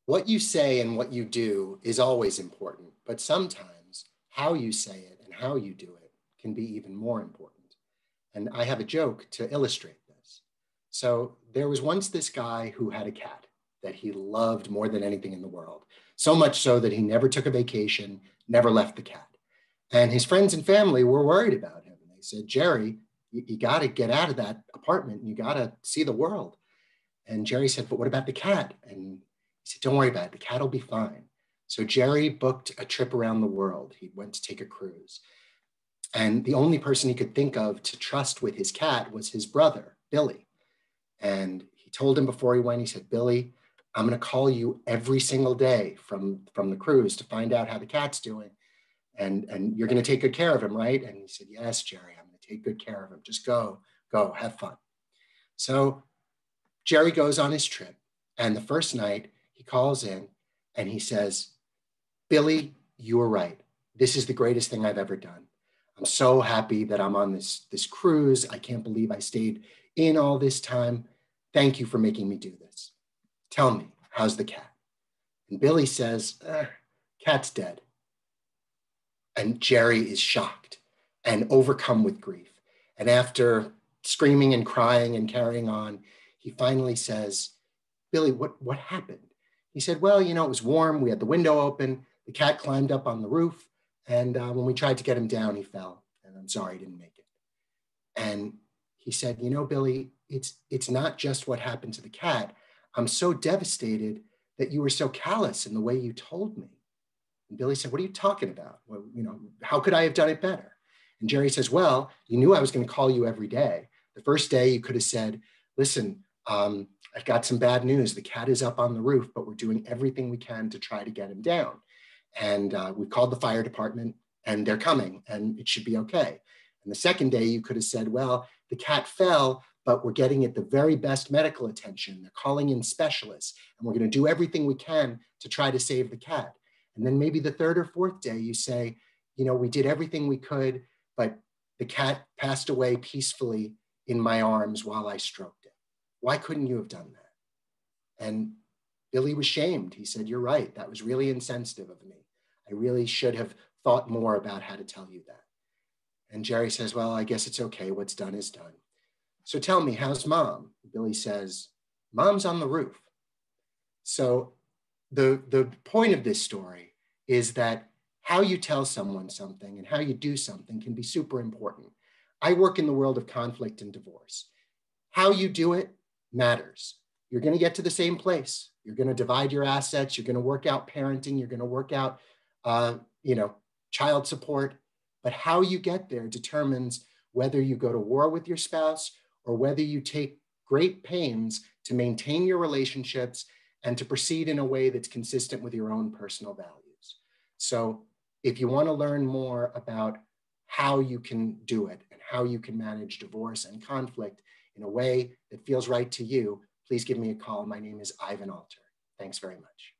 What you say and what you do is always important, but sometimes how you say it and how you do it can be even more important. And I have a joke to illustrate this. So there was once this guy who had a cat that he loved more than anything in the world, so much so that he never took a vacation, never left the cat. And his friends and family were worried about him. And they said, Jerry, you got to get out of that apartment. You got to see the world. And Jerry said, but what about the cat? And he said, don't worry about it. The cat will be fine. So Jerry booked a trip around the world. He went to take a cruise. And the only person he could think of to trust with his cat was his brother, Billy. And he told him before he went, he said, Billy, I'm going to call you every single day from the cruise to find out how the cat's doing. And you're going to take good care of him, right? And he said, yes, Jerry, I'm going to take good care of him. Just go, have fun. So Jerry goes on his trip. And the first night he calls in and he says, Billy, you were right. This is the greatest thing I've ever done. I'm so happy that I'm on this cruise. I can't believe I stayed in all this time. Thank you for making me do this. Tell me, how's the cat? And Billy says, cat's dead. And Jerry is shocked and overcome with grief. And after screaming and crying and carrying on, he finally says, Billy, what happened? He said, well, it was warm. We had the window open. The cat climbed up on the roof. And when we tried to get him down, he fell. And I'm sorry, he didn't make it. And he said, Billy, it's not just what happened to the cat. I'm so devastated that you were so callous in the way you told me. And Billy said, what are you talking about? Well, how could I have done it better? And Jerry says, well, you knew I was going to call you every day. The first day you could have said, listen, I've got some bad news. The cat is up on the roof, but we're doing everything we can to try to get him down. And we called the fire department and they're coming and it should be okay. And the second day you could have said, well, the cat fell, but we're getting it the very best medical attention. They're calling in specialists and we're going to do everything we can to try to save the cat. And then maybe the third or fourth day you say, we did everything we could, but the cat passed away peacefully in my arms while I stroked it. Why couldn't you have done that? And Billy was shamed. He said, you're right. That was really insensitive of me. I really should have thought more about how to tell you that. And Jerry says, well, I guess it's okay. What's done is done. So tell me, how's mom? Billy says, mom's on the roof. So the point of this story is that how you tell someone something and how you do something can be super important. I work in the world of conflict and divorce. How you do it matters. You're going to get to the same place. You're going to divide your assets. You're going to work out parenting. You're going to work out, child support. But how you get there determines whether you go to war with your spouse or whether you take great pains to maintain your relationships and to proceed in a way that's consistent with your own personal values. So if you want to learn more about how you can do it and how you can manage divorce and conflict in a way that feels right to you, please give me a call. My name is Ivan Alter. Thanks very much.